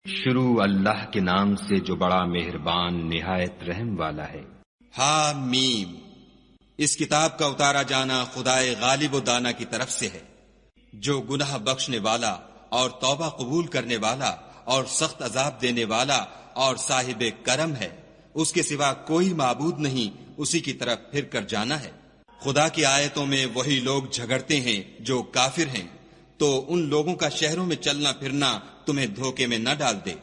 شروع اللہ کے نام سے جو بڑا مہربان نہایت رحم والا ہے۔ حامیم، اس کتاب کا اتارا جانا خدائے غالب و دانا کی طرف سے ہے، جو گناہ بخشنے والا اور توبہ قبول کرنے والا اور سخت عذاب دینے والا اور صاحب کرم ہے۔ اس کے سوا کوئی معبود نہیں، اسی کی طرف پھر کر جانا ہے۔ خدا کی آیتوں میں وہی لوگ جھگڑتے ہیں جو کافر ہیں، تو ان لوگوں کا شہروں میں چلنا پھرنا تمہیں دھوکے میں نہ ڈال دے۔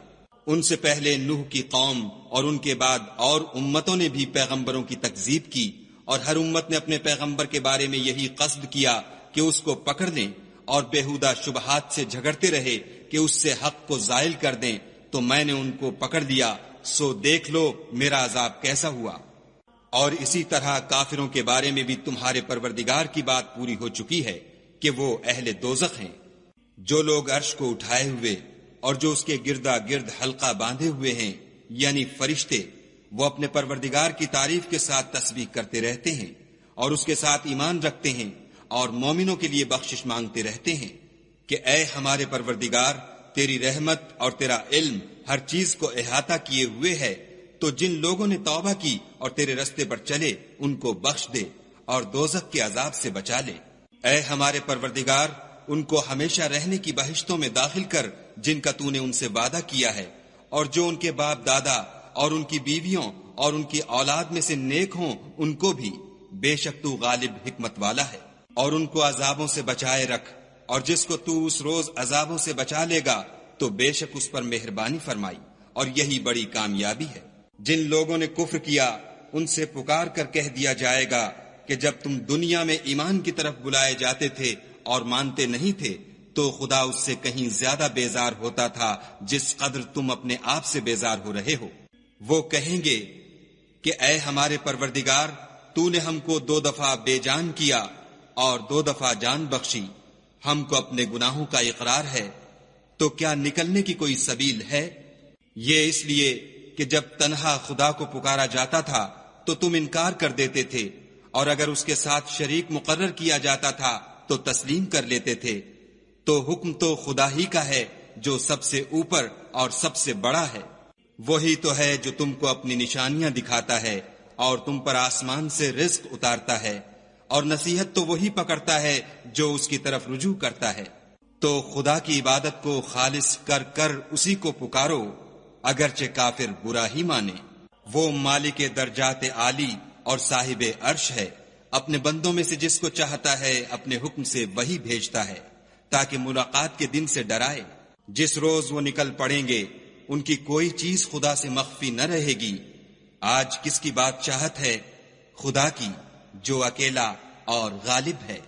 ان سے پہلے نوح کی قوم اور ان کے بعد اور امتوں نے بھی پیغمبروں کی تکذیب کی، اور ہر امت نے اپنے پیغمبر کے بارے میں یہی قصد کیا کہ اس کو پکڑ لیں، اور بےہودہ شبہات سے جھگڑتے رہے کہ اس سے حق کو زائل کر دیں، تو میں نے ان کو پکڑ لیا، سو دیکھ لو میرا عذاب کیسا ہوا۔ اور اسی طرح کافروں کے بارے میں بھی تمہارے پروردگار کی بات پوری ہو چکی ہے کہ وہ اہل دوزخ ہیں۔ جو لوگ عرش کو اٹھائے ہوئے اور جو اس کے گردا گرد حلقہ باندھے ہوئے ہیں، یعنی فرشتے، وہ اپنے پروردگار کی تعریف کے ساتھ تسبیح کرتے رہتے ہیں اور اس کے ساتھ ایمان رکھتے ہیں اور مومنوں کے لیے بخشش مانگتے رہتے ہیں کہ اے ہمارے پروردگار، تیری رحمت اور تیرا علم ہر چیز کو احاطہ کیے ہوئے ہے، تو جن لوگوں نے توبہ کی اور تیرے رستے پر چلے ان کو بخش دے اور دوزخ کے عذاب سے بچا لے۔ اے ہمارے پروردگار، ان کو ہمیشہ رہنے کی بہشتوں میں داخل کر جن کا تو نے ان سے وعدہ کیا ہے، اور جو ان کے باپ دادا اور ان کی بیویوں اور ان کی اولاد میں سے نیک ہوں ان کو بھی، بے شک تو غالب حکمت والا ہے۔ اور ان کو عذابوں سے بچائے رکھ، اور جس کو تو اس روز عذابوں سے بچا لے گا تو بے شک اس پر مہربانی فرمائی، اور یہی بڑی کامیابی ہے۔ جن لوگوں نے کفر کیا ان سے پکار کر کہہ دیا جائے گا کہ جب تم دنیا میں ایمان کی طرف بلائے جاتے تھے اور مانتے نہیں تھے تو خدا اس سے کہیں زیادہ بیزار ہوتا تھا جس قدر تم اپنے آپ سے بیزار ہو رہے ہو۔ وہ کہیں گے کہ اے ہمارے پروردگار، تو نے ہم کو 2 دفعہ بے جان کیا اور 2 دفعہ جان بخشی، ہم کو اپنے گناہوں کا اقرار ہے، تو کیا نکلنے کی کوئی سبیل ہے؟ یہ اس لیے کہ جب تنہا خدا کو پکارا جاتا تھا تو تم انکار کر دیتے تھے، اور اگر اس کے ساتھ شریک مقرر کیا جاتا تھا تو تسلیم کر لیتے تھے۔ تو حکم تو خدا ہی کا ہے جو سب سے اوپر اور سب سے بڑا ہے۔ وہی تو ہے جو تم کو اپنی نشانیاں دکھاتا ہے اور تم پر آسمان سے رزق اتارتا ہے، اور نصیحت تو وہی پکڑتا ہے جو اس کی طرف رجوع کرتا ہے۔ تو خدا کی عبادت کو خالص کر کر اسی کو پکارو، اگرچہ کافر برا ہی مانے۔ وہ مالک درجات عالی اور صاحب عرش ہے، اپنے بندوں میں سے جس کو چاہتا ہے اپنے حکم سے وہی بھیجتا ہے تاکہ ملاقات کے دن سے ڈرائے۔ جس روز وہ نکل پڑیں گے ان کی کوئی چیز خدا سے مخفی نہ رہے گی۔ آج کس کی بات چاہت ہے؟ خدا کی، جو اکیلا اور غالب ہے۔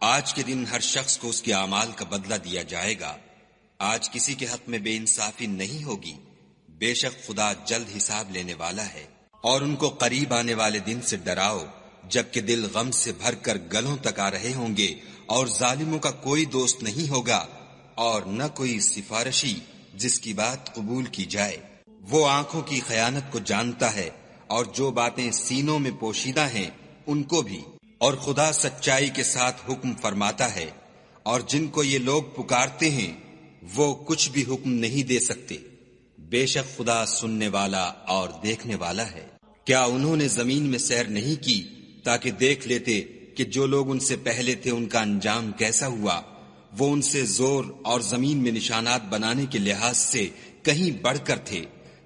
آج کے دن ہر شخص کو اس کے اعمال کا بدلہ دیا جائے گا۔ آج کسی کے حق میں بے انصافی نہیں ہوگی، بے شک خدا جلد حساب لینے والا ہے۔ اور ان کو قریب آنے والے دن سے ڈراؤ جبکہ دل غم سے بھر کر گلوں تک آ رہے ہوں گے، اور ظالموں کا کوئی دوست نہیں ہوگا اور نہ کوئی سفارشی جس کی بات قبول کی جائے۔ وہ آنکھوں کی خیانت کو جانتا ہے اور جو باتیں سینوں میں پوشیدہ ہیں ان کو بھی، اور خدا سچائی کے ساتھ حکم فرماتا ہے، اور جن کو یہ لوگ پکارتے ہیں وہ کچھ بھی حکم نہیں دے سکتے، بے شک خدا سننے والا اور دیکھنے والا ہے۔ کیا انہوں نے زمین میں سیر نہیں کی تاکہ دیکھ لیتے کہ جو لوگ ان سے پہلے تھے ان کا انجام کیسا ہوا؟ وہ ان سے زور اور زمین میں نشانات بنانے کے لحاظ سے کہیں بڑھ کر تھے،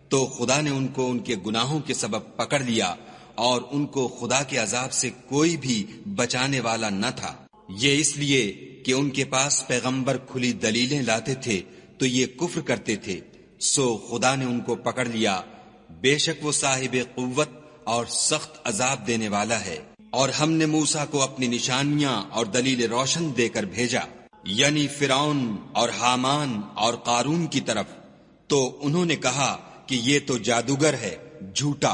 تو خدا نے ان کو ان کے گناہوں کے سبب پکڑ لیا، اور ان کو خدا کے عذاب سے کوئی بھی بچانے والا نہ تھا۔ یہ اس لیے کہ ان کے پاس پیغمبر کھلی دلیلیں لاتے تھے تو یہ کفر کرتے تھے، سو خدا نے ان کو پکڑ لیا۔ بے شک وہ صاحب قوت اور سخت عذاب دینے والا ہے۔ اور ہم نے موسیٰ کو اپنی نشانیاں اور دلیل روشن دے کر بھیجا، یعنی فرعون اور حامان اور قارون کی طرف، تو انہوں نے کہا کہ یہ تو جادوگر ہے، جھوٹا۔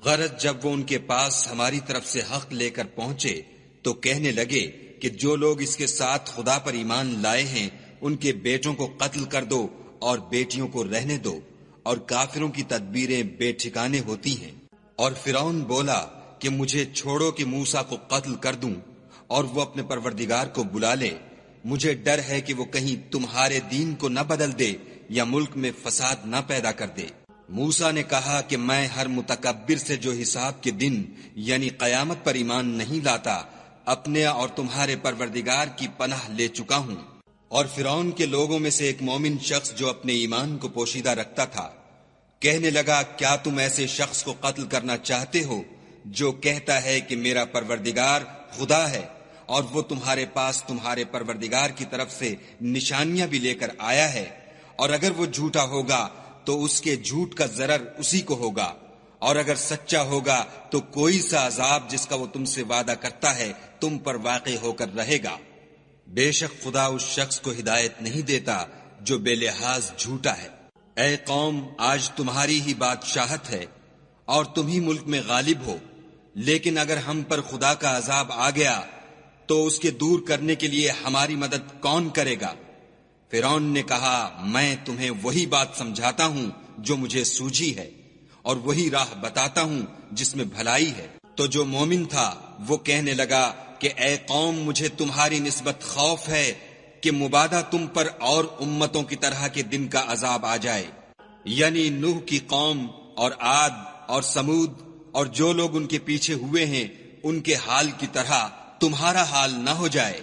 غرض جب وہ ان کے پاس ہماری طرف سے حق لے کر پہنچے تو کہنے لگے کہ جو لوگ اس کے ساتھ خدا پر ایمان لائے ہیں ان کے بیٹوں کو قتل کر دو اور بیٹیوں کو رہنے دو، اور کافروں کی تدبیریں بے ٹھکانے ہوتی ہیں۔ اور فرعون بولا کہ مجھے چھوڑو کہ موسیٰ کو قتل کر دوں اور وہ اپنے پروردگار کو بلا لے، مجھے ڈر ہے کہ وہ کہیں تمہارے دین کو نہ بدل دے یا ملک میں فساد نہ پیدا کر دے۔ موسیٰ نے کہا کہ میں ہر متکبر سے جو حساب کے دن یعنی قیامت پر ایمان نہیں لاتا اپنے اور تمہارے پروردگار کی پناہ لے چکا ہوں۔ اور فرعون کے لوگوں میں سے ایک مومن شخص جو اپنے ایمان کو پوشیدہ رکھتا تھا کہنے لگا، کیا تم ایسے شخص کو قتل کرنا چاہتے ہو جو کہتا ہے کہ میرا پروردگار خدا ہے، اور وہ تمہارے پاس تمہارے پروردگار کی طرف سے نشانیاں بھی لے کر آیا ہے، اور اگر وہ جھوٹا ہوگا تو اس کے جھوٹ کا ضرر اسی کو ہوگا، اور اگر سچا ہوگا تو کوئی سا عذاب جس کا وہ تم سے وعدہ کرتا ہے تم پر واقع ہو کر رہے گا۔ بے شک خدا اس شخص کو ہدایت نہیں دیتا جو بے لحاظ جھوٹا ہے۔ اے قوم، آج تمہاری ہی بادشاہت ہے اور تم ہی ملک میں غالب ہو، لیکن اگر ہم پر خدا کا عذاب آ گیا تو اس کے دور کرنے کے لیے ہماری مدد کون کرے گا؟ فرعون نے کہا، میں تمہیں وہی بات سمجھاتا ہوں جو مجھے سوجھی ہے، اور وہی راہ بتاتا ہوں جس میں بھلائی ہے۔ تو جو مومن تھا وہ کہنے لگا کہ اے قوم، مجھے تمہاری نسبت خوف ہے کہ مبادا تم پر اور امتوں کی طرح کے دن کا عذاب آ جائے، یعنی نوح کی قوم اور عاد اور سمود اور جو لوگ ان کے پیچھے ہوئے ہیں ان کے حال کی طرح تمہارا حال نہ ہو جائے،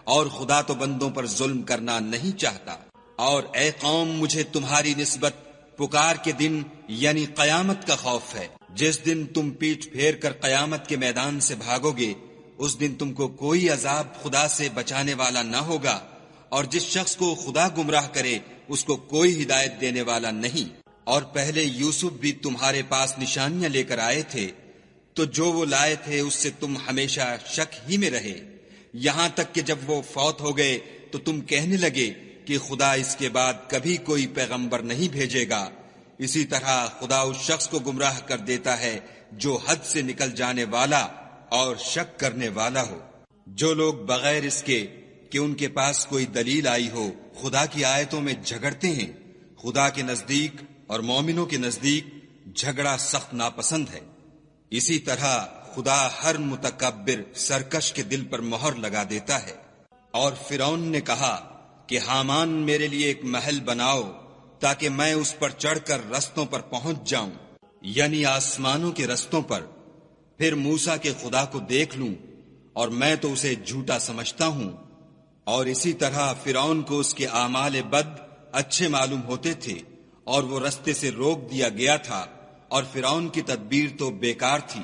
اور خدا تو بندوں پر ظلم کرنا نہیں چاہتا۔ اور اے قوم، مجھے تمہاری نسبت پکار کے دن یعنی قیامت کا خوف ہے۔ جس دن تم پیٹھ پھیر کر قیامت کے میدان سے بھاگو گے اس دن تم کو کوئی عذاب خدا سے بچانے والا نہ ہوگا، اور جس شخص کو خدا گمراہ کرے اس کو کوئی ہدایت دینے والا نہیں۔ اور پہلے یوسف بھی تمہارے پاس نشانیاں لے کر آئے تھے، تو جو وہ لائے تھے اس سے تم ہمیشہ شک ہی میں رہے، یہاں تک کہ جب وہ فوت ہو گئے تو تم کہنے لگے کہ خدا اس کے بعد کبھی کوئی پیغمبر نہیں بھیجے گا۔ اسی طرح خدا اس شخص کو گمراہ کر دیتا ہے جو حد سے نکل جانے والا اور شک کرنے والا ہو۔ جو لوگ بغیر اس کے کہ ان کے پاس کوئی دلیل آئی ہو خدا کی آیتوں میں جھگڑتے ہیں، خدا کے نزدیک اور مومنوں کے نزدیک جھگڑا سخت ناپسند ہے۔ اسی طرح خدا ہر متکبر سرکش کے دل پر مہر لگا دیتا ہے۔ اور فرعون نے کہا کہ حامان میرے لیے ایک محل بناؤ تاکہ میں اس پر چڑھ کر رستوں پر پہنچ جاؤں، یعنی آسمانوں کے رستوں پر، پھر موسیٰ کے خدا کو دیکھ لوں، اور میں تو اسے جھوٹا سمجھتا ہوں۔ اور اسی طرح فرعون کو اس کے اعمال بد اچھے معلوم ہوتے تھے اور وہ رستے سے روک دیا گیا تھا، اور فرعون کی تدبیر تو بیکار تھی۔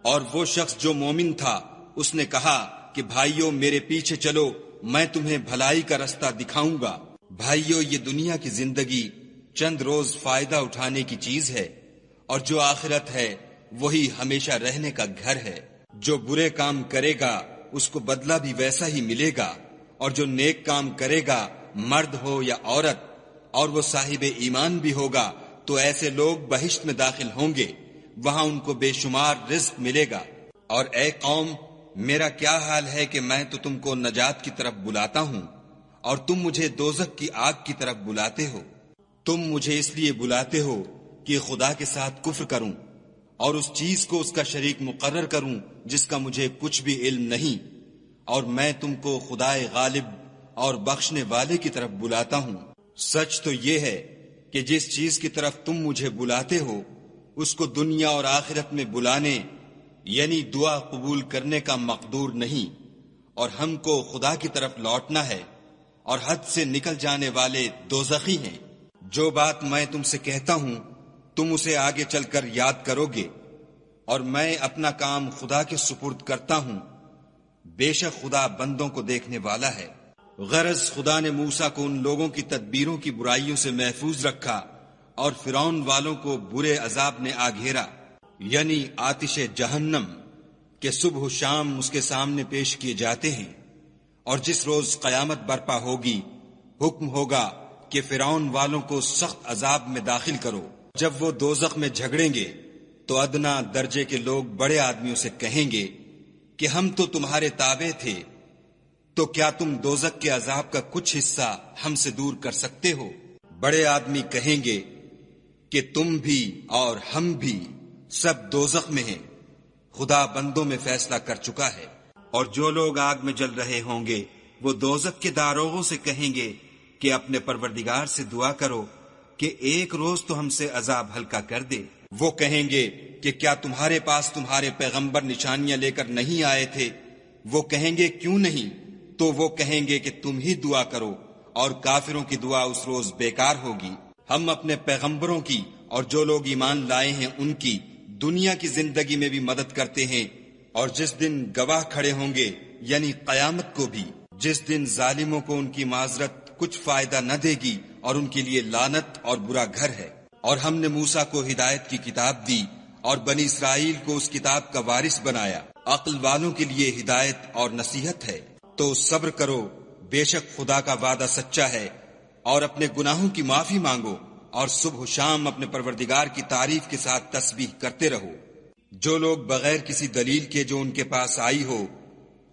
اور وہ شخص جو مومن تھا اس نے کہا کہ بھائیو میرے پیچھے چلو، میں تمہیں بھلائی کا رستہ دکھاؤں گا۔ بھائیو، یہ دنیا کی زندگی چند روز فائدہ اٹھانے کی چیز ہے، اور جو آخرت ہے وہی ہمیشہ رہنے کا گھر ہے۔ جو برے کام کرے گا اس کو بدلہ بھی ویسا ہی ملے گا، اور جو نیک کام کرے گا مرد ہو یا عورت اور وہ صاحب ایمان بھی ہوگا تو ایسے لوگ بہشت میں داخل ہوں گے، وہاں ان کو بے شمار رزق ملے گا۔ اور اے قوم، میرا کیا حال ہے کہ میں تو تم کو نجات کی طرف بلاتا ہوں اور تم مجھے دوزخ کی آگ کی طرف بلاتے ہو۔ تم مجھے اس لیے بلاتے ہو کہ خدا کے ساتھ کفر کروں اور اس چیز کو اس کا شریک مقرر کروں جس کا مجھے کچھ بھی علم نہیں، اور میں تم کو خدائے غالب اور بخشنے والے کی طرف بلاتا ہوں۔ سچ تو یہ ہے کہ جس چیز کی طرف تم مجھے بلاتے ہو اس کو دنیا اور آخرت میں بلانے یعنی دعا قبول کرنے کا مقدور نہیں، اور ہم کو خدا کی طرف لوٹنا ہے، اور حد سے نکل جانے والے دوزخی ہیں۔ جو بات میں تم سے کہتا ہوں تم اسے آگے چل کر یاد کرو گے، اور میں اپنا کام خدا کے سپرد کرتا ہوں، بے شک خدا بندوں کو دیکھنے والا ہے۔ غرض خدا نے موسیٰ کو ان لوگوں کی تدبیروں کی برائیوں سے محفوظ رکھا، اور فرعون والوں کو برے عذاب نے آ گھیرا، یعنی آتش جہنم کہ صبح و شام اس کے سامنے پیش کیے جاتے ہیں۔ اور جس روز قیامت برپا ہوگی حکم ہوگا کہ فرعون والوں کو سخت عذاب میں داخل کرو۔ جب وہ دوزخ میں جھگڑیں گے تو ادنا درجے کے لوگ بڑے آدمیوں سے کہیں گے کہ ہم تو تمہارے تابع تھے، تو کیا تم دوزخ کے عذاب کا کچھ حصہ ہم سے دور کر سکتے ہو؟ بڑے آدمی کہیں گے کہ تم بھی اور ہم بھی سب دوزخ میں ہیں، خدا بندوں میں فیصلہ کر چکا ہے۔ اور جو لوگ آگ میں جل رہے ہوں گے وہ دوزخ کے داروغوں سے کہیں گے کہ اپنے پروردگار سے دعا کرو کہ ایک روز تو ہم سے عذاب ہلکا کر دے۔ وہ کہیں گے کہ کیا تمہارے پاس تمہارے پیغمبر نشانیاں لے کر نہیں آئے تھے؟ وہ کہیں گے کیوں نہیں؟ تو وہ کہیں گے کہ تم ہی دعا کرو، اور کافروں کی دعا اس روز بیکار ہوگی۔ ہم اپنے پیغمبروں کی اور جو لوگ ایمان لائے ہیں ان کی دنیا کی زندگی میں بھی مدد کرتے ہیں، اور جس دن گواہ کھڑے ہوں گے یعنی قیامت کو بھی، جس دن ظالموں کو ان کی معذرت کچھ فائدہ نہ دے گی اور ان کے لیے لعنت اور برا گھر ہے۔ اور ہم نے موسیٰ کو ہدایت کی کتاب دی اور بنی اسرائیل کو اس کتاب کا وارث بنایا۔ عقل والوں کے لیے ہدایت اور نصیحت ہے۔ تو صبر کرو، بے شک خدا کا وعدہ سچا ہے، اور اپنے گناہوں کی معافی مانگو، اور صبح و شام اپنے پروردگار کی تعریف کے ساتھ تسبیح کرتے رہو۔ جو لوگ بغیر کسی دلیل کے جو ان کے پاس آئی ہو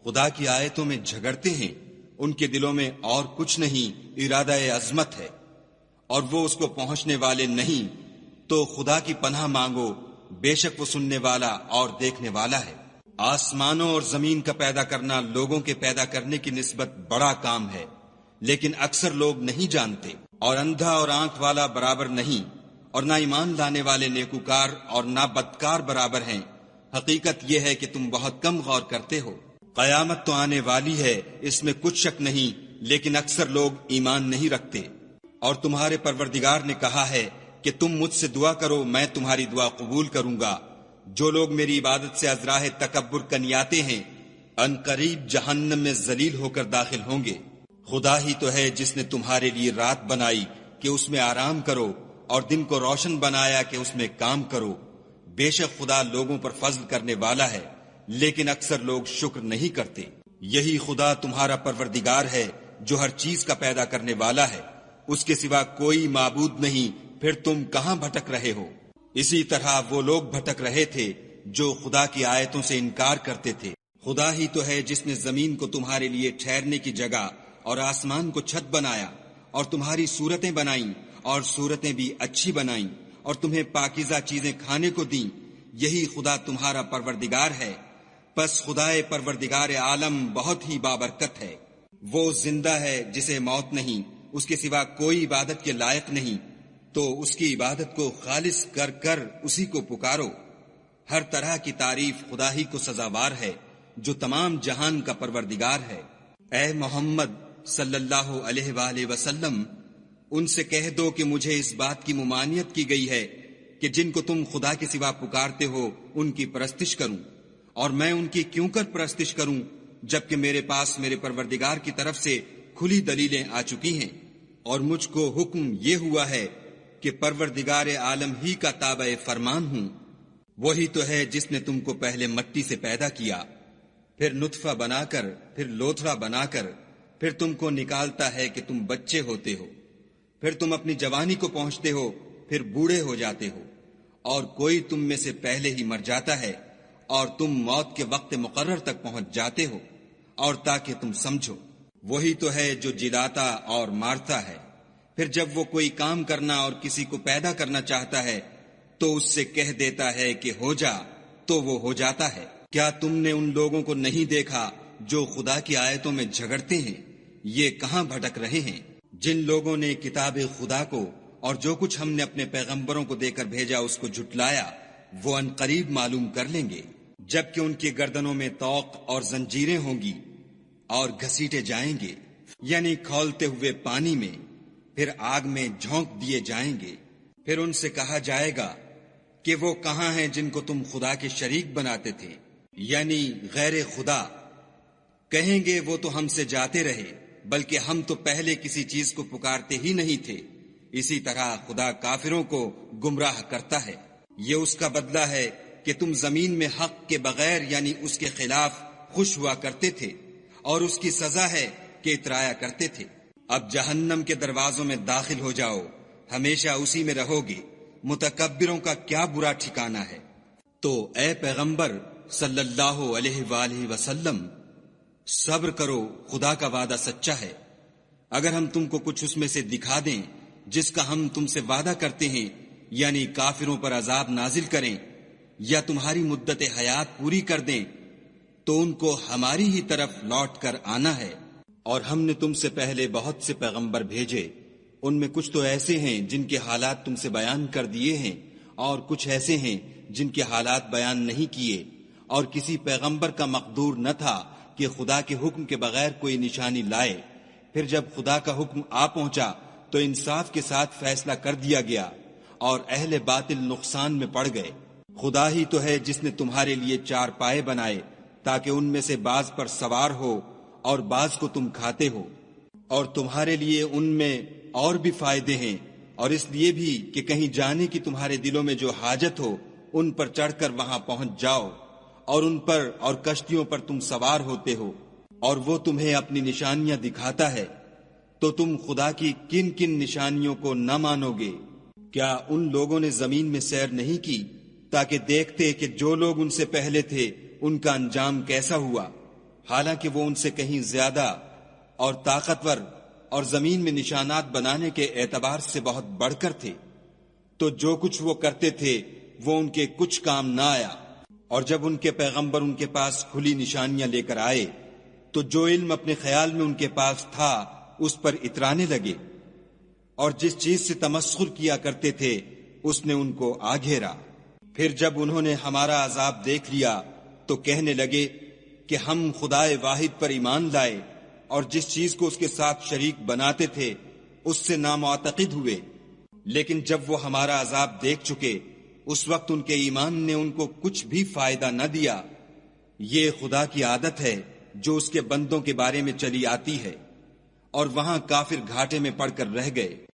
خدا کی آیتوں میں جھگڑتے ہیں، ان کے دلوں میں اور کچھ نہیں، ارادہ عظمت ہے، اور وہ اس کو پہنچنے والے نہیں۔ تو خدا کی پناہ مانگو، بے شک وہ سننے والا اور دیکھنے والا ہے۔ آسمانوں اور زمین کا پیدا کرنا لوگوں کے پیدا کرنے کی نسبت بڑا کام ہے، لیکن اکثر لوگ نہیں جانتے۔ اور اندھا اور آنکھ والا برابر نہیں، اور نہ ایمان لانے والے نیکوکار اور نہ بدکار برابر ہیں۔ حقیقت یہ ہے کہ تم بہت کم غور کرتے ہو۔ قیامت تو آنے والی ہے، اس میں کچھ شک نہیں، لیکن اکثر لوگ ایمان نہیں رکھتے۔ اور تمہارے پروردگار نے کہا ہے کہ تم مجھ سے دعا کرو، میں تمہاری دعا قبول کروں گا۔ جو لوگ میری عبادت سے از راہ تکبر کنیاتے ہیں، ان قریب جہنم میں ذلیل ہو کر داخل ہوں گے۔ خدا ہی تو ہے جس نے تمہارے لیے رات بنائی کہ اس میں آرام کرو، اور دن کو روشن بنایا کہ اس میں کام کرو۔ بے شک خدا لوگوں پر فضل کرنے والا ہے، لیکن اکثر لوگ شکر نہیں کرتے۔ یہی خدا تمہارا پروردگار ہے جو ہر چیز کا پیدا کرنے والا ہے، اس کے سوا کوئی معبود نہیں، پھر تم کہاں بھٹک رہے ہو؟ اسی طرح وہ لوگ بھٹک رہے تھے جو خدا کی آیتوں سے انکار کرتے تھے۔ خدا ہی تو ہے جس نے زمین کو تمہارے لیے ٹھہرنے کی جگہ اور آسمان کو چھت بنایا، اور تمہاری صورتیں بنائیں، اور صورتیں بھی اچھی بنائیں، اور تمہیں پاکیزہ چیزیں کھانے کو دیں۔ یہی خدا تمہارا پروردگار ہے۔ پس خدائے پروردگار عالم بہت ہی بابرکت ہے۔ وہ زندہ ہے جسے موت نہیں، اس کے سوا کوئی عبادت کے لائق نہیں، تو اس کی عبادت کو خالص کر کر اسی کو پکارو۔ ہر طرح کی تعریف خدا ہی کو سزاوار ہے جو تمام جہان کا پروردگار ہے۔ اے محمد صلی اللہ علیہ وآلہ وسلم، ان سے کہہ دو کہ مجھے اس بات کی ممانعت کی گئی ہے کہ جن کو تم خدا کے سوا پکارتے ہو ان کی پرستش کروں، اور میں ان کی کیوں کر پرستش کروں جبکہ میرے پاس میرے پروردگار کی طرف سے کھلی دلیلیں آ چکی ہیں، اور مجھ کو حکم یہ ہوا ہے کہ پروردگار عالم ہی کا تابع فرمان ہوں۔ وہی تو ہے جس نے تم کو پہلے مٹی سے پیدا کیا، پھر نطفہ بنا کر، پھر لوتھڑا بنا کر، پھر تم کو نکالتا ہے کہ تم بچے ہوتے ہو، پھر تم اپنی جوانی کو پہنچتے ہو، پھر بوڑھے ہو جاتے ہو، اور کوئی تم میں سے پہلے ہی مر جاتا ہے، اور تم موت کے وقت مقرر تک پہنچ جاتے ہو، اور تاکہ تم سمجھو۔ وہی تو ہے جو جلاتا اور مارتا ہے، پھر جب وہ کوئی کام کرنا اور کسی کو پیدا کرنا چاہتا ہے تو اس سے کہہ دیتا ہے کہ ہو جا، تو وہ ہو جاتا ہے۔ کیا تم نے ان لوگوں کو نہیں دیکھا جو خدا کی آیتوں میں جھگڑتے ہیں؟ یہ کہاں بھٹک رہے ہیں؟ جن لوگوں نے کتاب خدا کو اور جو کچھ ہم نے اپنے پیغمبروں کو دے کر بھیجا اس کو جھٹلایا، وہ ان قریب معلوم کر لیں گے، جبکہ ان کی گردنوں میں طوق اور زنجیریں ہوں گی اور گھسیٹے جائیں گے، یعنی کھولتے ہوئے پانی میں، پھر آگ میں جھونک دیے جائیں گے۔ پھر ان سے کہا جائے گا کہ وہ کہاں ہیں جن کو تم خدا کے شریک بناتے تھے، یعنی غیر خدا؟ کہیں گے وہ تو ہم سے جاتے رہے، بلکہ ہم تو پہلے کسی چیز کو پکارتے ہی نہیں تھے۔ اسی طرح خدا کافروں کو گمراہ کرتا ہے۔ یہ اس کا بدلہ ہے کہ تم زمین میں حق کے بغیر یعنی اس کے خلاف خوش ہوا کرتے تھے، اور اس کی سزا ہے کہ اترایا کرتے تھے۔ اب جہنم کے دروازوں میں داخل ہو جاؤ، ہمیشہ اسی میں رہو گے، متکبروں کا کیا برا ٹھکانہ ہے۔ تو اے پیغمبر صلی اللہ علیہ وآلہ وسلم، صبر کرو، خدا کا وعدہ سچا ہے۔ اگر ہم تم کو کچھ اس میں سے دکھا دیں جس کا ہم تم سے وعدہ کرتے ہیں، یعنی کافروں پر عذاب نازل کریں یا تمہاری مدت حیات پوری کر دیں، تو ان کو ہماری ہی طرف لوٹ کر آنا ہے۔ اور ہم نے تم سے پہلے بہت سے پیغمبر بھیجے، ان میں کچھ تو ایسے ہیں جن کے حالات تم سے بیان کر دیے ہیں، اور کچھ ایسے ہیں جن کے حالات بیان نہیں کیے، اور کسی پیغمبر کا مقدور نہ تھا کہ خدا کے حکم کے بغیر کوئی نشانی لائے۔ پھر جب خدا کا حکم آ پہنچا تو انصاف کے ساتھ فیصلہ کر دیا گیا، اور اہل باطل نقصان میں پڑ گئے۔ خدا ہی تو ہے جس نے تمہارے لیے 4 پائے بنائے تاکہ ان میں سے بعض پر سوار ہو اور بعض کو تم کھاتے ہو، اور تمہارے لیے ان میں اور بھی فائدے ہیں، اور اس لیے بھی کہ کہیں جانے کی تمہارے دلوں میں جو حاجت ہو ان پر چڑھ کر وہاں پہنچ جاؤ، اور ان پر اور کشتیوں پر تم سوار ہوتے ہو، اور وہ تمہیں اپنی نشانیاں دکھاتا ہے، تو تم خدا کی کن کن نشانیوں کو نہ مانو گے؟ کیا ان لوگوں نے زمین میں سیر نہیں کی تاکہ دیکھتے کہ جو لوگ ان سے پہلے تھے ان کا انجام کیسا ہوا، حالانکہ وہ ان سے کہیں زیادہ اور طاقتور اور زمین میں نشانات بنانے کے اعتبار سے بہت بڑھ کر تھے؟ تو جو کچھ وہ کرتے تھے وہ ان کے کچھ کام نہ آیا، اور جب ان کے پیغمبر ان کے پاس کھلی نشانیاں لے کر آئے تو جو علم اپنے خیال میں ان کے پاس تھا اس پر اترانے لگے، اور جس چیز سے تمسخر کیا کرتے تھے اس نے ان کو آ گھیرا۔ پھر جب انہوں نے ہمارا عذاب دیکھ لیا تو کہنے لگے کہ ہم خدائے واحد پر ایمان لائے، اور جس چیز کو اس کے ساتھ شریک بناتے تھے اس سے نامعتقد ہوئے۔ لیکن جب وہ ہمارا عذاب دیکھ چکے اس وقت ان کے ایمان نے ان کو کچھ بھی فائدہ نہ دیا۔ یہ خدا کی عادت ہے جو اس کے بندوں کے بارے میں چلی آتی ہے، اور وہاں کافر گھاٹے میں پڑ کر رہ گئے۔